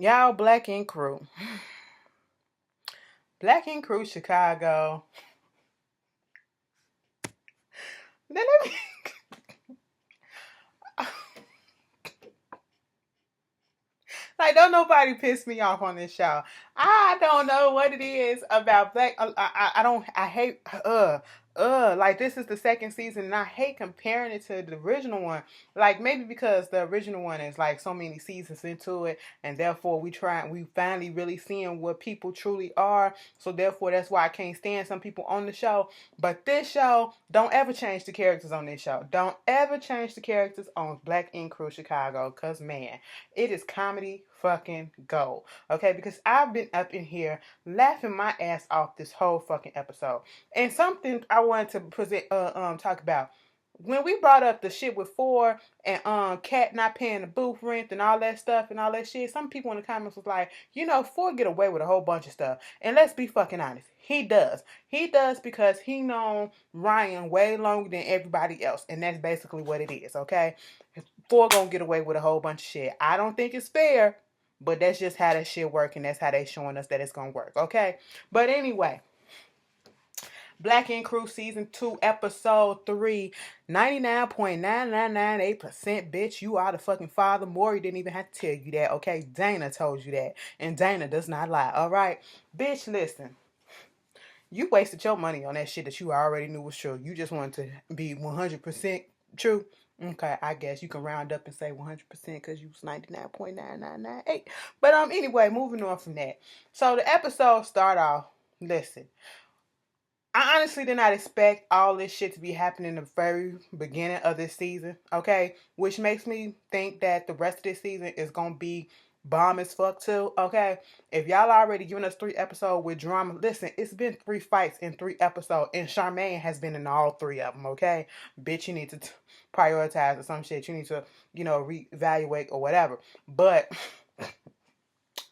Y'all, Black Ink Crew. Black Ink Crew Chicago. Then let me like, don't nobody piss me off on this show. I don't know what it is about Black. I don't. I hate. Like, this is the second season, and I hate comparing it to the original one. Like, maybe because the original one is like so many seasons into it, and therefore we finally really seeing what people truly are. So therefore, that's why I can't stand some people on the show. But this show, don't ever change the characters on this show. Don't ever change the characters on Black Ink Crew Chicago, cause man, it is comedy fucking gold. Okay, because I've been up in here laughing my ass off this whole fucking episode. And something I wanted to talk about. When we brought up the shit with Four and Cat not paying the booth rent and all that stuff and all that shit, some people in the comments was like, Four get away with a whole bunch of stuff. And let's be fucking honest, he does. He does because he known Ryan way longer than everybody else, and that's basically what it is. Okay, Four gonna get away with a whole bunch of shit. I don't think it's fair, but that's just how that shit work, and that's how they showing us that it's gonna work. Okay, but anyway. Black Ink Crew Season 2, Episode 3, 99.9998%. Bitch, you are the fucking father. Maury didn't even have to tell you that, okay? Dana told you that. And Dana does not lie, alright? Bitch, listen. You wasted your money on that shit that you already knew was true. You just wanted to be 100% true. Okay, I guess you can round up and say 100% because you was 99.9998. But anyway, moving on from that. So the episode start off, listen. I honestly did not expect all this shit to be happening in the very beginning of this season, okay? Which makes me think that the rest of this season is gonna be bomb as fuck too, okay? If y'all already giving us 3 episodes with drama, listen, it's been 3 fights in 3 episodes, and Charmaine has been in all 3 of them, okay? Bitch, you need to prioritize or some shit. You need to, reevaluate or whatever. But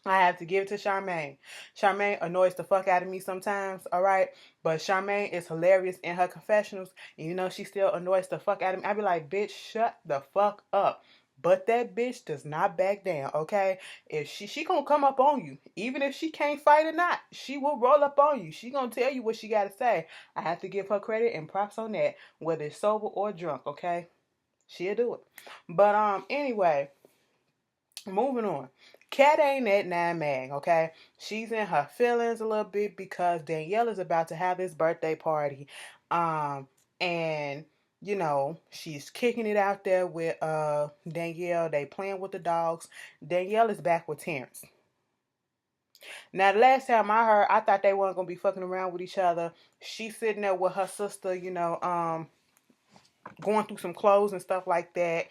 I have to give it to Charmaine. Charmaine annoys the fuck out of me sometimes, alright? But Charmaine is hilarious in her confessionals. And she still annoys the fuck out of me. I be like, bitch, shut the fuck up. But that bitch does not back down, okay? If she gonna come up on you. Even if she can't fight or not, she will roll up on you. She gonna tell you what she gotta say. I have to give her credit and props on that. Whether it's sober or drunk, okay? She'll do it. But anyway, moving on. Cat ain't that nine mag, okay? She's in her feelings a little bit because Danielle is about to have his birthday party. And she's kicking it out there with Danielle. They playing with the dogs. Danielle is back with Terrence. Now, the last time I heard, I thought they weren't gonna be fucking around with each other. She's sitting there with her sister, going through some clothes and stuff like that,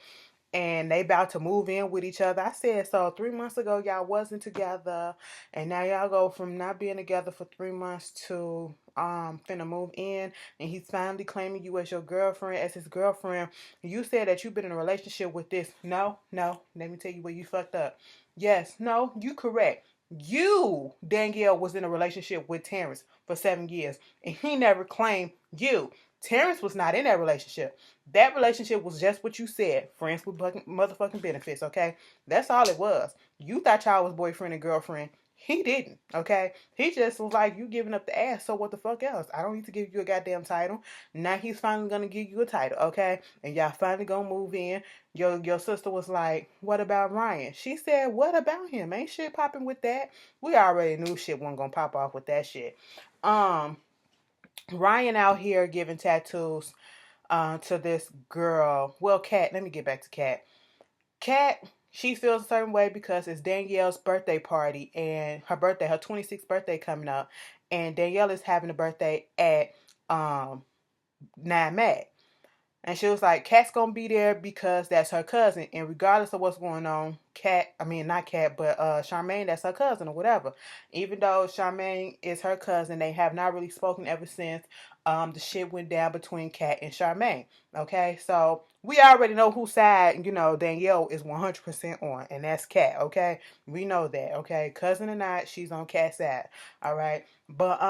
and they about to move in with each other. I said, so 3 months ago y'all wasn't together, and now y'all go from not being together for 3 months to finna move in, and he's finally claiming you as your girlfriend, as his girlfriend. You said that you've been in a relationship with this. No, let me tell you where you fucked up. Yes, no, you correct. You, Danielle, was in a relationship with Terrence for 7 years, and he never claimed you. Terrence was not in that relationship. That relationship was just what you said, friends with motherfucking benefits, okay? That's all it was. You thought y'all was boyfriend and girlfriend. He didn't, okay? He just was like, you giving up the ass, so what the fuck else? I don't need to give you a goddamn title. Now he's finally gonna give you a title, okay? And y'all finally gonna move in. Your sister was like, what about Ryan? She said, what about him? Ain't shit popping with that. We already knew shit wasn't gonna pop off with that shit. Ryan out here giving tattoos to this girl. Well, Kat, let me get back to Kat. Kat, she feels a certain way because it's Danielle's birthday party and her 26th birthday coming up. And Danielle is having a birthday at Nine Mag. And she was like, Kat's gonna be there because that's her cousin. And regardless of what's going on, not Kat, but Charmaine, that's her cousin or whatever. Even though Charmaine is her cousin, they have not really spoken ever since the shit went down between Kat and Charmaine. Okay, so we already know whose side, Danielle is 100% on, and that's Kat, okay? We know that, okay? Cousin or not, she's on Kat's side, all right? But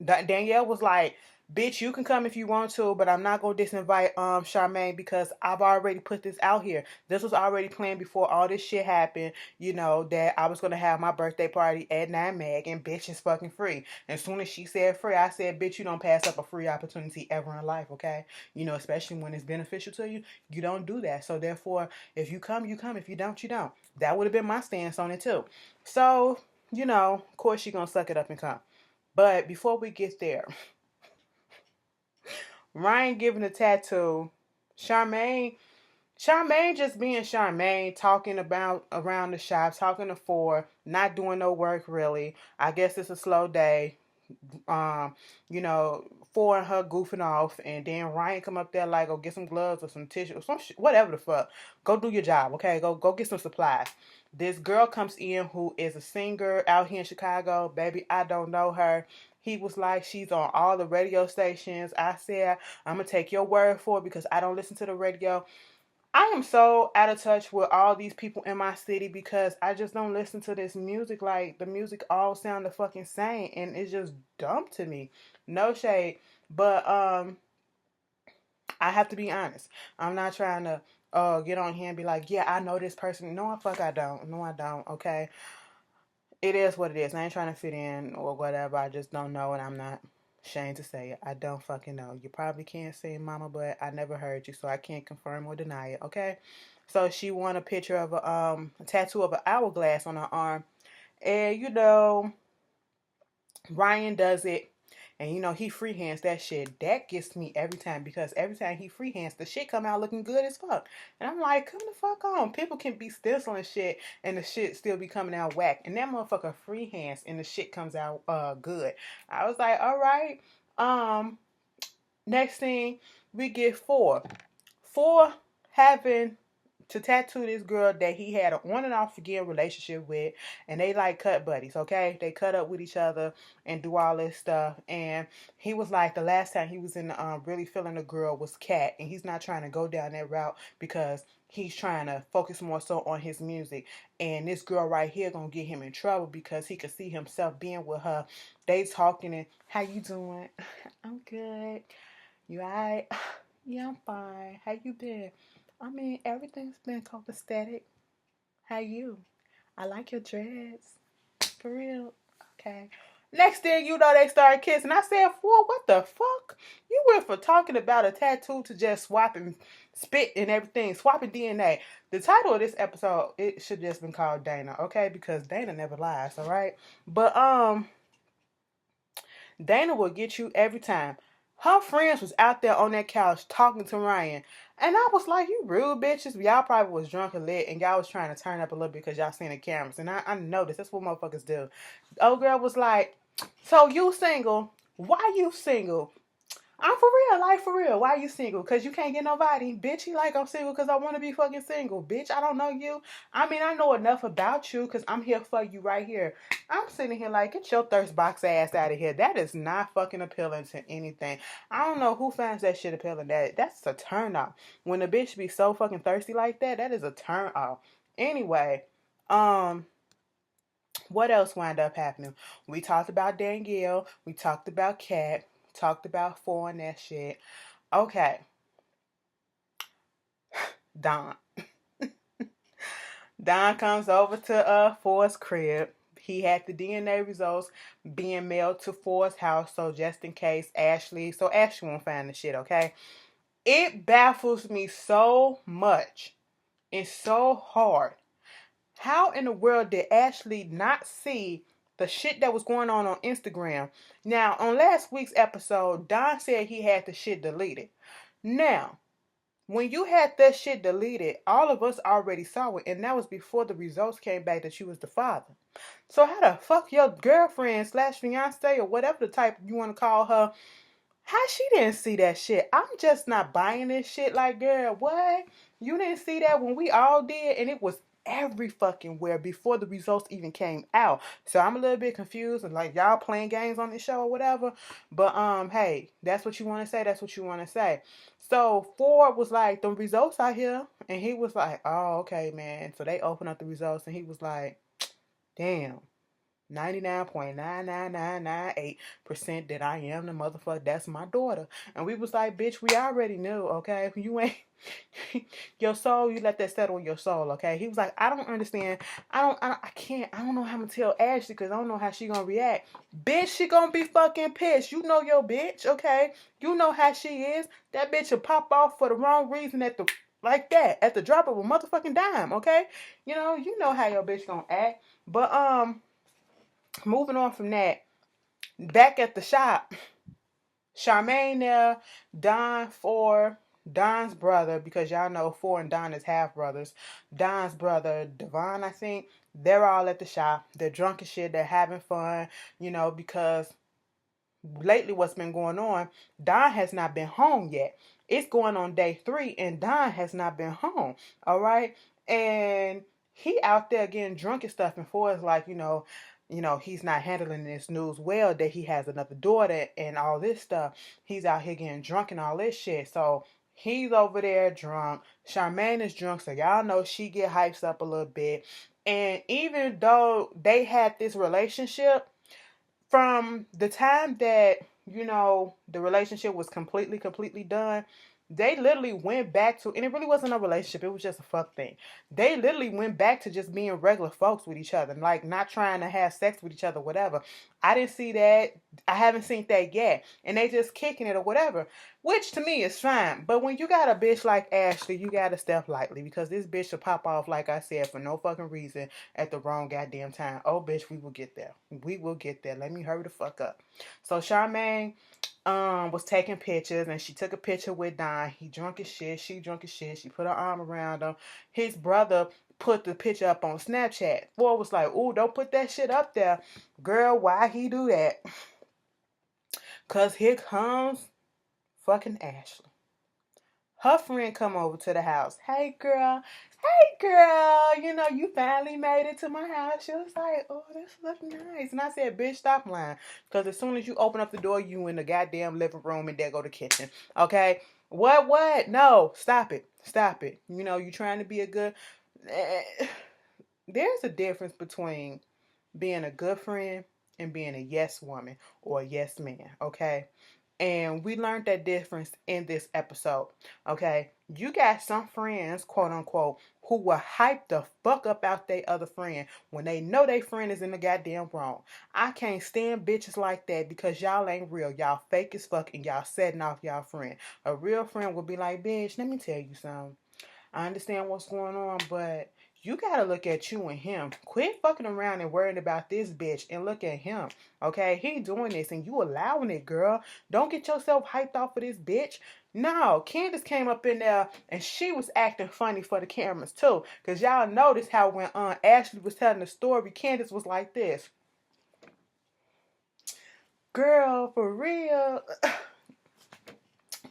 Danielle was like, Bitch, you can come if you want to, but I'm not gonna disinvite Charmaine because I've already put this out here. This was already planned before all this shit happened. You know that I was gonna have my birthday party at 9 Mag, and bitch is fucking free. As soon as she said free, I said, bitch, you don't pass up a free opportunity ever in life, okay? You know, especially when it's beneficial to you, you don't do that. So therefore, if you come, you come. If you don't, you don't. That would have been my stance on it too. So, you know, of course she gonna suck it up and come. But before we get there, Ryan giving a tattoo, Charmaine, Charmaine just being Charmaine, talking about around the shop, talking to Four, not doing no work really. I guess it's a slow day. Um, you know, Four and her goofing off, and then Ryan come up there like, go get some gloves or some tissue or some shit, whatever the fuck. Go do your job, okay? Go get some supplies. This girl comes in who is a singer out here in Chicago. Baby, I don't know her. He was like, she's on all the radio stations. I said, I'm gonna take your word for it because I don't listen to the radio. I am so out of touch with all these people in my city because I just don't listen to this music. Like, the music all sound the fucking same, and it's just dumb to me. No shade, but I have to be honest. I'm not trying to get on here and be like, yeah, I know this person. No, fuck, I don't. No, I don't. Okay, it is what it is. I ain't trying to fit in or whatever. I just don't know, and I'm not ashamed to say it. I don't fucking know. You probably can't say mama, but I never heard you, so I can't confirm or deny it. Okay. So she won a picture of a tattoo of an hourglass on her arm, and you know Ryan does it, and you know he freehands that shit. That gets me every time because every time he freehands, the shit come out looking good as fuck. And I'm like, come the fuck on. People can be stenciling shit and the shit still be coming out whack. And that motherfucker freehands and the shit comes out good. I was like, all right. Um, Next thing we get Four. Four having to tattoo this girl that he had an on and off again relationship with, and they like cut buddies, okay? They cut up with each other and do all this stuff. And he was like, the last time he was in really feeling the girl was Cat, and he's not trying to go down that route because he's trying to focus more so on his music. And this girl right here gonna get him in trouble because he could see himself being with her. They talking and how you doing? I'm good. You alright? Yeah, I'm fine. How you been? I mean, everything's been copacetic. How you? I like your dress. For real. Okay. Next thing you know, they started kissing. I said, "Fool, what the fuck? You went from talking about a tattoo to just swapping spit and everything, swapping DNA." The title of this episode, it should just been called Dana, okay? Because Dana never lies, all right? But Dana will get you every time. Her friends was out there on that couch talking to Ryan. And I was like, you rude bitches. Y'all probably was drunk and lit and y'all was trying to turn up a little bit because y'all seen the cameras. And I noticed. That's what motherfuckers do. The old girl was like, so you single? Why you single? I'm for real, like for real. Why you single? Cause you can't get nobody, bitch. You like I'm single cause I want to be fucking single, bitch. I don't know you. I mean, I know enough about you cause I'm here for you right here. I'm sitting here like, get your thirst box ass out of here. That is not fucking appealing to anything. I don't know who finds that shit appealing. That's a turn off. When a bitch be so fucking thirsty like that, that is a turn off. Anyway, what else wound up happening? We talked about Danielle. We talked about Kat. Talked about Four and that shit. Okay. Don. Don comes over to Four's crib. He had the DNA results being mailed to Four's house, so just in case Ashley won't find the shit, okay? It baffles me so much. It's so hard. How in the world did Ashley not see the shit that was going on Instagram? Now, on last week's episode, Don said he had the shit deleted. Now, when you had that shit deleted, all of us already saw it, and that was before the results came back that you was the father. So how the fuck your girlfriend slash fiance or whatever the type you want to call her, how she didn't see that shit? I'm just not buying this shit. Like, girl, what? You didn't see that when we all did, and it was every fucking where before the results even came out. So I'm a little bit confused and like y'all playing games on this show or whatever. But hey, that's what you want to say. That's what you want to say. So Ford was like, the results out here, and he was like, oh okay, man. So they opened up the results, and he was like, damn. 99.99998% that I am the motherfucker. That's my daughter. And we was like, bitch, we already knew, okay? You ain't your soul, you let that settle in your soul, okay? He was like, I don't understand. I don't know how I'm gonna tell Ashley because I don't know how she gonna react. Bitch, she gonna be fucking pissed. You know your bitch, okay? You know how she is. That bitch will pop off for the wrong reason like that at the drop of a motherfucking dime, okay? You know how your bitch gonna act. But moving on from that, back at the shop, Charmaine there, Don's brother, because y'all know Four and Don is half brothers. Don's brother, Devon, I think, they're all at the shop. They're drunk as shit. They're having fun, because lately what's been going on, Don has not been home yet. It's going on day 3 and Don has not been home. All right. And he out there getting drunk and stuff. And Four is like, he's not handling this news well that he has another daughter and all this stuff. He's out here getting drunk and all this shit. So he's over there drunk. Charmaine is drunk. So y'all know she get hyped up a little bit. And even though they had this relationship, from the time that the relationship was completely done, they literally went back to, and it really wasn't a relationship, it was just a fuck thing. They literally went back to just being regular folks with each other, like not trying to have sex with each other, whatever. I didn't see that. I haven't seen that yet. And they just kicking it or whatever, which to me is fine. But when you got a bitch like Ashley, you gotta step lightly, because this bitch will pop off, like I said, for no fucking reason at the wrong goddamn time. Oh, bitch, we will get there. We will get there. Let me hurry the fuck up. So Charmaine was taking pictures, and she took a picture with Don. He drunk as shit. She drunk as shit. She put her arm around him. His brother put the picture up on Snapchat. Boy was like, "Ooh, don't put that shit up there." Girl, why he do that? Cause here comes fucking Ashley. Her friend come over to the house. Hey girl, you finally made it to my house. She was like, "Oh, this look nice." And I said, "Bitch, stop lying." Because as soon as you open up the door, you in the goddamn living room, and there go the kitchen. Okay? What? No, stop it. Stop it. You trying to be a good... There's a difference between being a good friend and being a yes woman or a yes man, okay? And we learned that difference in this episode, okay? You got some friends, quote unquote, who will hype the fuck up out their other friend when they know their friend is in the goddamn wrong. I can't stand bitches like that, because y'all ain't real. Y'all fake as fuck, and y'all setting off y'all friend. A real friend will be like, "Bitch, let me tell you something. I understand what's going on, but you gotta look at you and him. Quit fucking around and worrying about this bitch and look at him. Okay? He doing this and you allowing it, girl. Don't get yourself hyped off of this bitch." No, Candace came up in there and she was acting funny for the cameras too. Cause y'all noticed how when Ashley was telling the story, Candace was like this. "Girl, for real?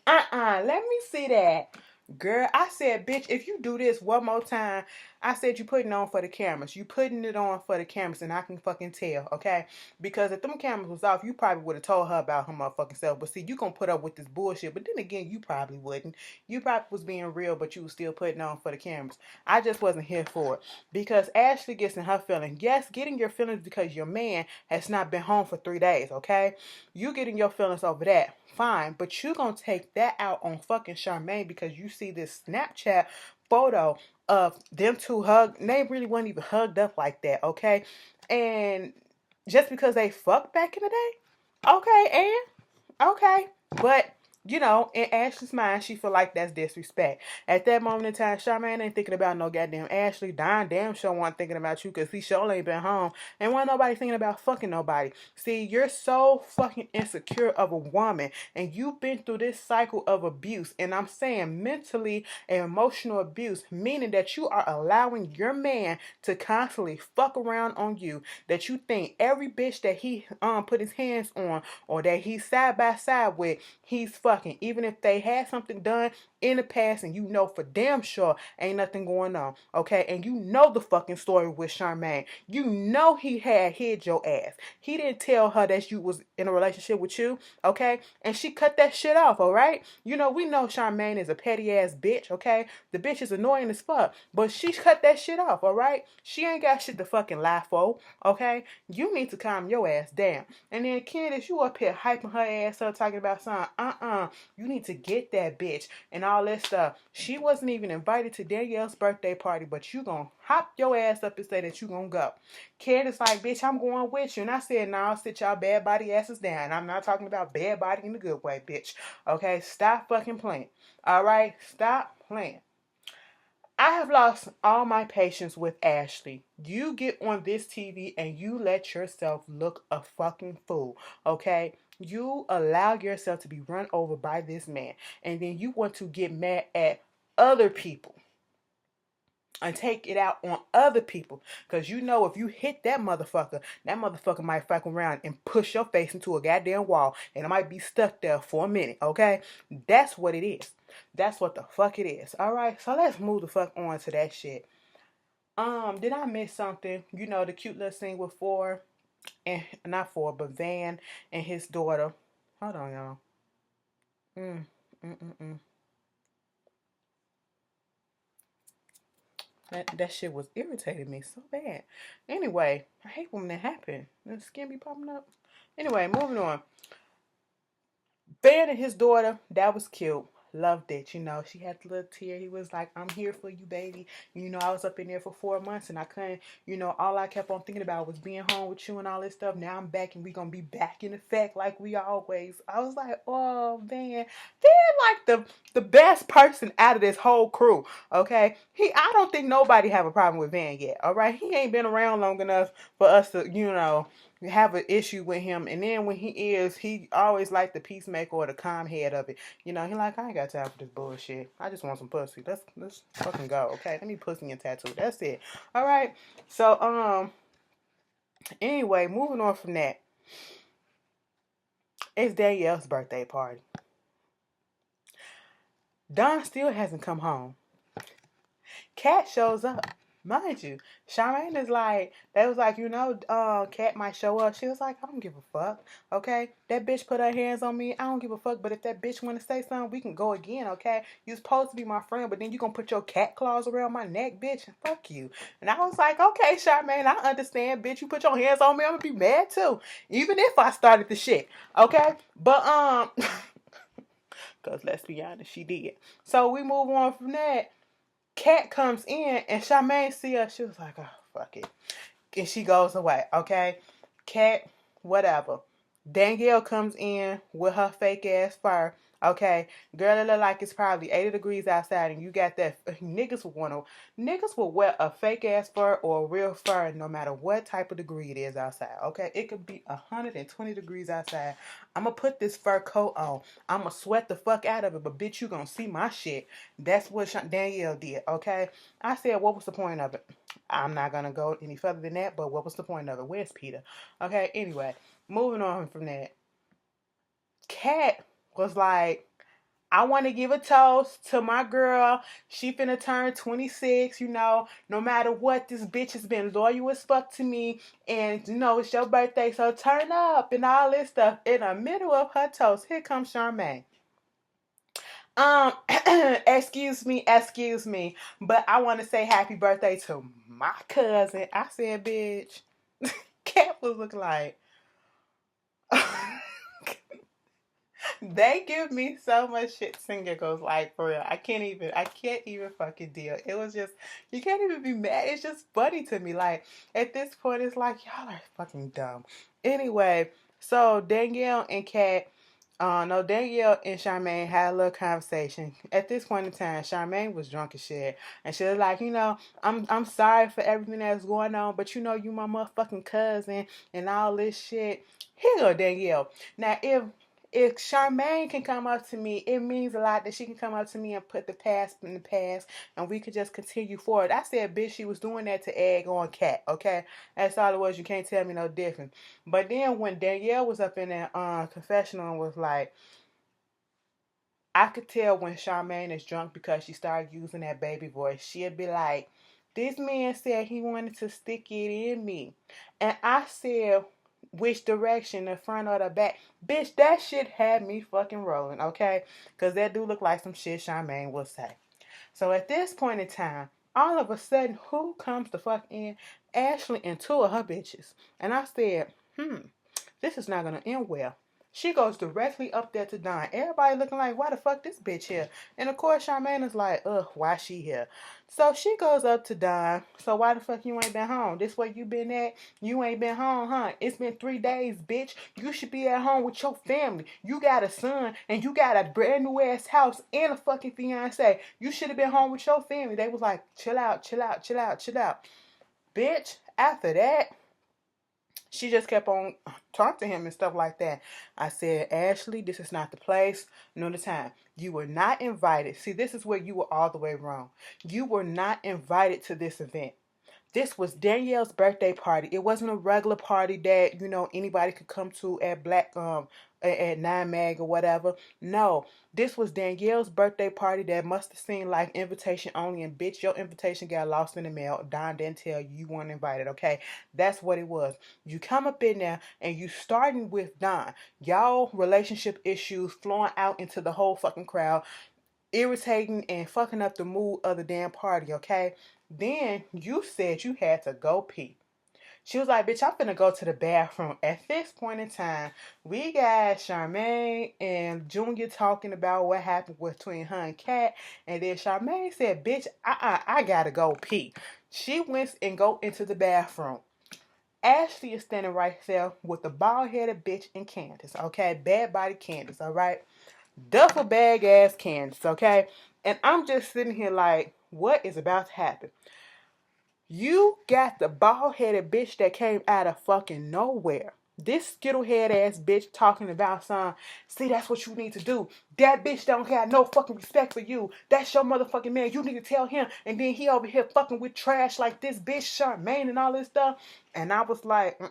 Let me see that." Girl, I said, "Bitch, if you do this one more time," I said, "you putting it on for the cameras. You putting it on for the cameras, and I can fucking tell, okay? Because if them cameras was off, you probably would have told her about her motherfucking self. But see, you gonna put up with this bullshit. But then again, you probably wouldn't. You probably was being real, but you was still putting on for the cameras. I just wasn't here for it. Because Ashley gets in her feelings. Yes, getting your feelings because your man has not been home for 3 days, okay? You getting your feelings over that. Fine, but you gonna take that out on fucking Charmaine because you see this Snapchat photo of them two hug. They really weren't even hugged up like that, okay? And just because they fucked back in the day, okay, and okay, but in Ashley's mind, she feel like that's disrespect. At that moment in time, Charmaine ain't thinking about no goddamn Ashley. Don damn sure wasn't thinking about you, because he sure ain't been home. And wasn't nobody thinking about fucking nobody. See, you're so fucking insecure of a woman, and you've been through this cycle of abuse. And I'm saying mentally and emotional abuse, meaning that you are allowing your man to constantly fuck around on you. That you think every bitch that he put his hands on, or that he's side by side with, he's fucking. Even if they had something done, in the past and you know for damn sure ain't nothing going on, okay? And you know the fucking story with Charmaine. You know he had hid your ass. He didn't tell her that you was in a relationship with you, okay? And she cut that shit off, all right? You know, we know Charmaine is a petty ass bitch, okay? The bitch is annoying as fuck, but she cut that shit off, all right? She ain't got shit to fucking lie for, okay? You need to calm your ass down. And then Candace, you up here hyping her ass up, talking about something. You need to get that bitch and all that stuff. She wasn't even invited to Danielle's birthday party, but you gonna hop your ass up and say that you gonna go. Candace like, bitch, I'm going with you. And I said, nah, sit y'all bad body asses down. I'm not talking about bad body in the good way, bitch. Okay, stop fucking playing. All right, stop playing. I have lost all my patience with Ashley. You get on this TV and you let yourself look a fucking fool, okay? You allow yourself to be run over by this man, and then you want to get mad at other people and take it out on other people. Because you know if you hit that motherfucker might fuck around and push your face into a goddamn wall, and it might be stuck there for a minute, okay? That's what it is. That's what the fuck it is. Alright, so let's move the fuck on to that shit. Did I miss something? You know, the cute little scene with Van and his daughter. Hold on, y'all. Mm, mm, mm, mm. That shit was irritating me so bad. Anyway, I hate when that happen. The skin be popping up. Anyway, moving on. Van and his daughter, that was cute. Loved it. You know, she had a little tear. He was like, I'm here for you, baby. You know, I was up in there for 4 months and I couldn't, you know, all I kept on thinking about was being home with you and all this stuff. Now I'm back and we gonna be back in effect like we always. I was like, oh, Van. Van like the best person out of this whole crew. Okay. I don't think nobody have a problem with Van yet. All right. He ain't been around long enough for us to, you know, have an issue with him. And then when he always like the peacemaker or the calm head of it. You know, he like, I ain't got time for this bullshit. I just want some pussy. Let's fucking go, okay? Let me pussy and tattoo. That's it. All right. So anyway, moving on from that. It's Danielle's birthday party. Don still hasn't come home. Cat shows up. Mind you, Charmaine is like, they was like, you know, Cat might show up. She was like, I don't give a fuck, okay? That bitch put her hands on me. I don't give a fuck, but if that bitch want to say something, we can go again, okay? You supposed to be my friend, but then you gonna put your cat claws around my neck, bitch, and fuck you. And I was like, okay, Charmaine, I understand, bitch. You put your hands on me, I'm gonna be mad too, even if I started the shit, okay? But, because let's be honest, she did. So we move on from that. Cat comes in and Charmaine see her. She was like, oh, fuck it. And she goes away, okay? Cat, whatever. Danielle comes in with her fake ass fur. Okay, girl, it look like it's probably 80 degrees outside, and you got that. Niggas will wear a fake ass fur or a real fur, no matter what type of degree it is outside. Okay, it could be 120 degrees outside. I'm gonna put this fur coat on. I'm gonna sweat the fuck out of it, but bitch, you gonna see my shit. That's what Danielle did. Okay, I said, what was the point of it? I'm not gonna go any further than that. But what was the point of it? Where's Peter? Okay, anyway, moving on from that. Cat was like, I want to give a toast to my girl. She finna turn 26, you know. No matter what, this bitch has been loyal as fuck to me. And, you know, it's your birthday, so turn up and all this stuff. In the middle of her toast, here comes Charmaine. Excuse me. But I want to say happy birthday to my cousin. I said, bitch. Cat was looking like... They give me so much shit singer goes like for real. I can't even fucking deal. It was just, you can't even be mad. It's just funny to me. Like at this point it's like y'all are fucking dumb. Anyway, so Danielle and Charmaine had a little conversation. At this point in time, Charmaine was drunk as shit. And she was like, you know, I'm sorry for everything that's going on, but you know you my motherfucking cousin and all this shit. Here go Danielle. Now if Charmaine can come up to me, it means a lot that she can come up to me and put the past in the past and we could just continue forward. I said, bitch, she was doing that to egg on Cat, okay? That's all it was. You can't tell me no different. But then when Danielle was up in that confessional and was like, I could tell when Charmaine is drunk because she started using that baby voice. She'd be like, this man said he wanted to stick it in me. And I said, which direction, the front or the back? Bitch, that shit had me fucking rolling, okay? Because that do look like some shit Charmaine would say. So at this point in time, all of a sudden, who comes the fuck in? Ashley and two of her bitches. And I said, this is not gonna end well. She goes directly up there to Don. Everybody looking like, why the fuck this bitch here? And of course, Charmaine is like, ugh, why she here? So she goes up to Don. So why the fuck you ain't been home? This where you been at? You ain't been home, huh? It's been 3 days, bitch. You should be at home with your family. You got a son and you got a brand new ass house and a fucking fiance. You should have been home with your family. They was like, chill out, chill out, chill out, chill out. Bitch, after that, she just kept on talking to him and stuff like that. I said, Ashley, this is not the place nor the time. You were not invited. See, this is where you were all the way wrong. You were not invited to this event. This was Danielle's birthday party. It wasn't a regular party that, anybody could come to at at 9 Mag or whatever. No, this was Danielle's birthday party that must have seemed like invitation only, and bitch, your invitation got lost in the mail. Don didn't tell you weren't invited, okay? That's what it was. You come up in there and you starting with Don. Y'all relationship issues flowing out into the whole fucking crowd, irritating and fucking up the mood of the damn party, okay? Then you said you had to go pee. She was like, bitch, I'm finna go to the bathroom. At this point in time, we got Charmaine and Junior talking about what happened between her and Kat. And then Charmaine said, bitch, I gotta go pee. She went and go into the bathroom. Ashley is standing right there with the bald-headed bitch and Candace, okay? Bad body Candace, all right? Duffel bag ass Candace, okay? And I'm just sitting here like, what is about to happen? You got the bald-headed bitch that came out of fucking nowhere. This skittle-head ass bitch talking about some, see, that's what you need to do. That bitch don't have no fucking respect for you. That's your motherfucking man. You need to tell him. And then he over here fucking with trash like this bitch Charmaine and all this stuff. And I was like,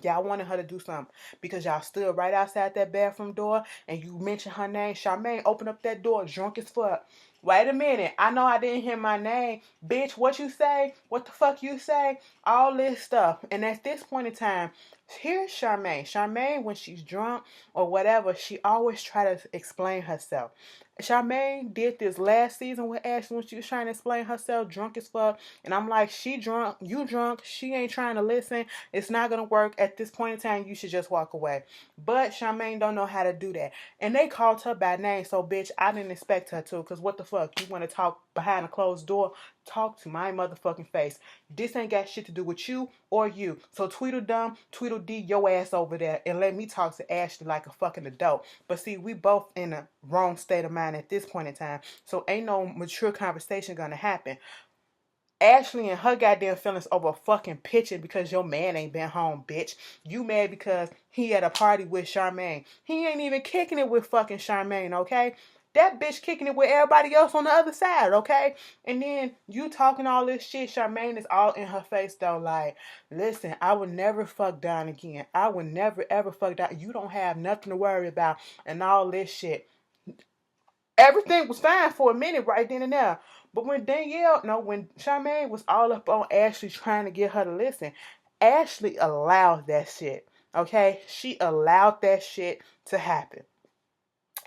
y'all wanted her to do something because y'all stood right outside that bathroom door and you mentioned her name. Charmaine opened up that door drunk as fuck. Wait a minute. I know I didn't hear my name. Bitch, what you say? What the fuck you say? All this stuff. And at this point in time, here's Charmaine. Charmaine, when she's drunk or whatever, she always try to explain herself. Charmaine did this last season with Ashley when she was trying to explain herself, drunk as fuck. And I'm like, she drunk, you drunk, she ain't trying to listen. It's not going to work. At this point in time, you should just walk away. But Charmaine don't know how to do that. And they called her by name, so bitch, I didn't expect her to. Because what the fuck? You want to talk behind a closed door? Talk to my motherfucking face. This ain't got shit to do with you or you. So Tweedledum, Tweedledee your ass over there and let me talk to Ashley like a fucking adult. But see, we both in a wrong state of mind at this point in time. So ain't no mature conversation gonna happen. Ashley and her goddamn feelings over fucking pitching because your man ain't been home, bitch. You mad because he at a party with Charmaine. He ain't even kicking it with fucking Charmaine, okay? That bitch kicking it with everybody else on the other side, okay? And then you talking all this shit. Charmaine is all in her face though, like, listen, I would never fuck Don again. I would never ever fuck Don. You don't have nothing to worry about and all this shit. Everything was fine for a minute right then and there. But when when Charmaine was all up on Ashley trying to get her to listen, Ashley allowed that shit, okay? She allowed that shit to happen.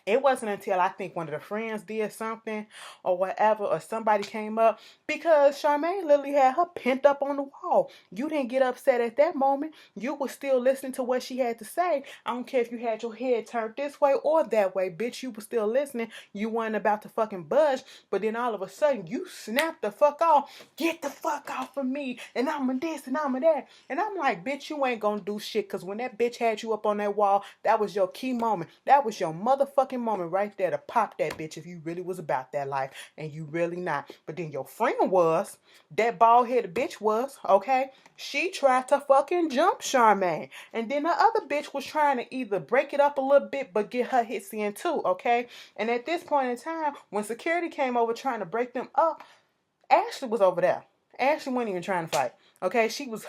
It wasn't until I think one of the friends did something or whatever, or somebody came up, because Charmaine literally had her pent up on the wall. You didn't get upset at that moment. You were still listening to what she had to say. I don't care if you had your head turned this way or that way, bitch. You were still listening. You weren't about to fucking budge. But then all of a sudden, you snapped the fuck off. Get the fuck off of me. And I'm a this and I'm a that. And I'm like, bitch, you ain't gonna do shit. Because when that bitch had you up on that wall, that was your key moment. That was your motherfucking moment right there to pop that bitch if you really was about that life, and you really not. But then your friend was, that bald-headed bitch was, okay? She tried to fucking jump Charmaine. And then the other bitch was trying to either break it up a little bit but get her hits in too, okay? And at this point in time, when security came over trying to break them up, Ashley was over there. Ashley wasn't even trying to fight. Okay, she was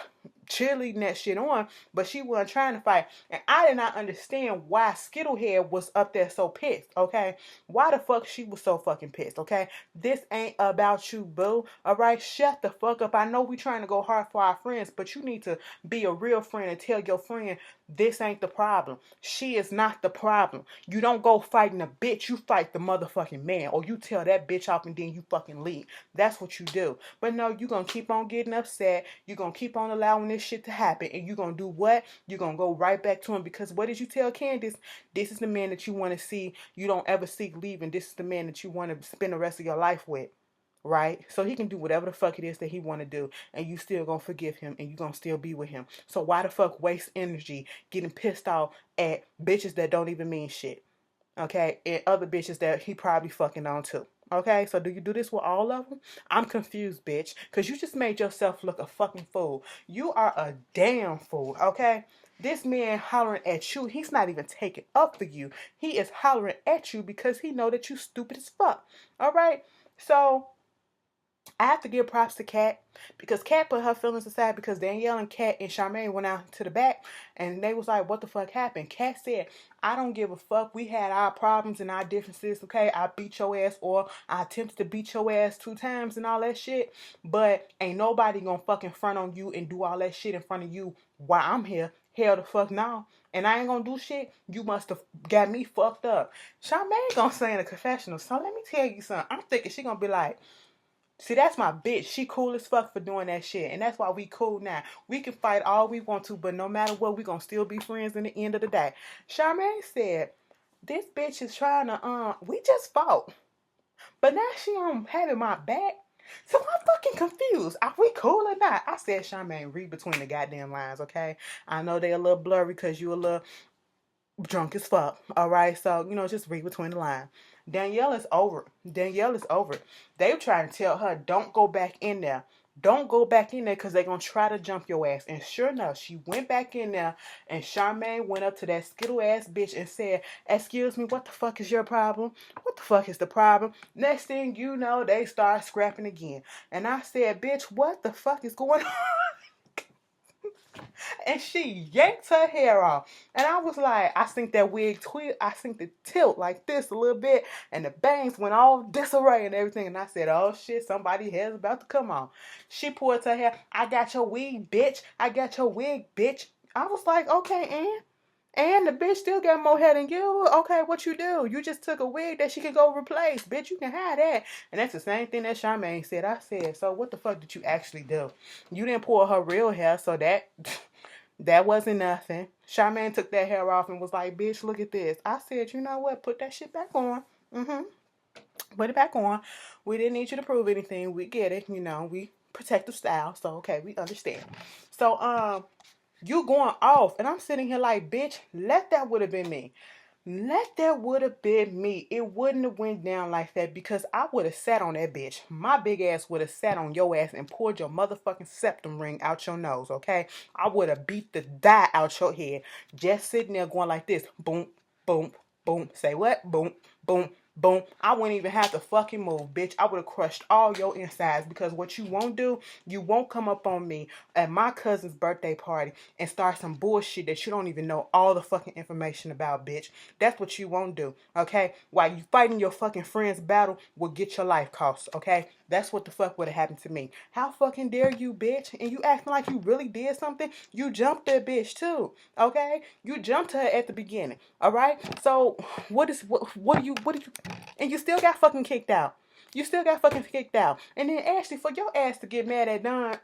cheerleading that shit on, but she wasn't trying to fight. And I did not understand why Skittlehead was up there so pissed, okay? Why the fuck she was so fucking pissed, okay? This ain't about you, boo. Alright, shut the fuck up. I know we trying to go hard for our friends, but you need to be a real friend and tell your friend this ain't the problem. She is not the problem. You don't go fighting a bitch, you fight the motherfucking man. Or you tell that bitch off and then you fucking leave. That's what you do. But no, you gonna keep on getting upset. You gonna keep on allowing this shit to happen. And you gonna do what? You gonna go right back to him. Because what did you tell Candace? This is the man that you want to see. You don't ever seek leaving. This is the man that you want to spend the rest of your life with. Right? So he can do whatever the fuck it is that he want to do, and you still gonna forgive him, and you gonna still be with him. So why the fuck waste energy getting pissed off at bitches that don't even mean shit? Okay? And other bitches that he probably fucking on too. Okay? So do you do this with all of them? I'm confused, bitch, because you just made yourself look a fucking fool. You are a damn fool, okay? This man hollering at you, he's not even taking up for you. He is hollering at you because he know that you stupid as fuck. Alright? So I have to give props to Kat because Kat put her feelings aside because Danielle and Kat and Charmaine went out to the back and they was like, what the fuck happened? Kat said, I don't give a fuck. We had our problems and our differences, okay? I beat your ass or I attempted to beat your ass 2 times and all that shit, but ain't nobody gonna fucking front on you and do all that shit in front of you while I'm here. Hell the fuck no. And I ain't gonna do shit. You must have got me fucked up. Charmaine gonna say in a confessional, so let me tell you something. I'm thinking she gonna be like, see, that's my bitch. She cool as fuck for doing that shit. And that's why we cool now. We can fight all we want to, but no matter what, we gonna still be friends in the end of the day. Charmaine said, this bitch is trying to, we just fought. But now she having my back. So I'm fucking confused. Are we cool or not? I said, Charmaine, read between the goddamn lines, okay? I know they a little blurry because you a little drunk as fuck. Alright, so, just read between the lines. Danielle is over. Danielle is over. They were trying to tell her, don't go back in there. Don't go back in there because they're going to try to jump your ass. And sure enough, she went back in there and Charmaine went up to that skittle ass bitch and said, excuse me, what the fuck is your problem? What the fuck is the problem? Next thing you know, they start scrapping again. And I said, bitch, what the fuck is going on? And she yanked her hair off. And I was like, I think that wig I think the tilt like this a little bit, and the bangs went all disarray and everything. And I said, oh shit, somebody's hair's about to come on. She pulled her hair. I got your wig, bitch. I got your wig, bitch. I was like, okay, and the bitch still got more hair than you. Okay, what you do? You just took a wig that she could go replace. Bitch, you can have that. And that's the same thing that Charmaine said. I said, so what the fuck did you actually do? You didn't pull her real hair, so that wasn't nothing. Charmaine took that hair off and was like, bitch, look at this. I said, you know what? Put that shit back on. Put it back on. We didn't need you to prove anything. We get it. We protective style. So, okay, we understand. So, you going off. And I'm sitting here like, bitch, that would have been me. That would have been me. It wouldn't have went down like that because I would have sat on that bitch. My big ass would have sat on your ass and pulled your motherfucking septum ring out your nose, okay? I would have beat the dye out your head. Just sitting there going like this. Boom, boom, boom. Say what? Boom, boom, boom. I wouldn't even have to fucking move, bitch. I would have crushed all your insides because what you won't do, you won't come up on me at my cousin's birthday party and start some bullshit that you don't even know all the fucking information about, bitch. That's what you won't do, okay? While you fighting your fucking friend's battle will get your life cost, okay? That's what the fuck would have happened to me. How fucking dare you, bitch? And you acting like you really did something? You jumped that bitch too, okay? You jumped her at the beginning, all right? So what do you, and you still got fucking kicked out. You still got fucking kicked out. And then Ashley, for your ass to get mad at Don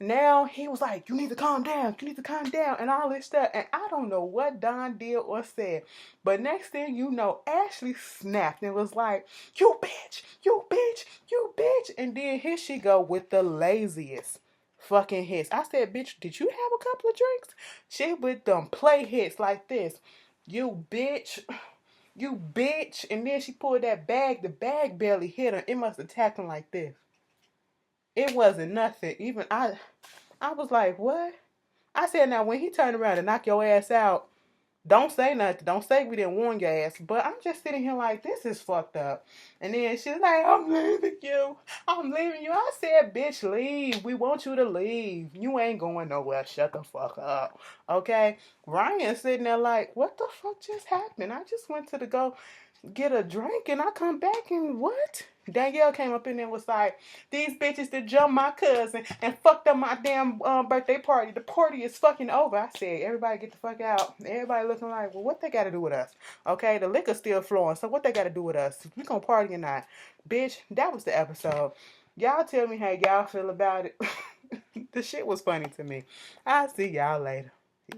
now he was like, you need to calm down. You need to calm down and all this stuff. And I don't know what Don did or said. But next thing you know, Ashley snapped and was like, you bitch, you bitch, you bitch. And then here she go with the laziest fucking hits. I said, bitch, did you have a couple of drinks? She with them play hits like this. You bitch. You bitch. And then she pulled that bag. The bag barely hit her. It must have tapped him like this. It wasn't nothing. Even I was like, what? I said, now when he turned around and knocked your ass out, Don't say nothing. Don't say we didn't warn your ass. But I'm just sitting here like, this is fucked up. And then she's like, I'm leaving you. I'm leaving you. I said, bitch, leave. We want you to leave. You ain't going nowhere. Shut the fuck up. Okay? Ryan sitting there like, what the fuck just happened? I just went to the go get a drink and I come back and what? Danielle came up in there and was like, these bitches that jumped my cousin and fucked up my damn birthday party. The party is fucking over. I said, everybody get the fuck out. Everybody looking like, well, what they got to do with us? Okay, the liquor's still flowing, so what they got to do with us? We gonna party or not? Bitch, that was the episode. Y'all tell me how y'all feel about it. The shit was funny to me. I'll see y'all later.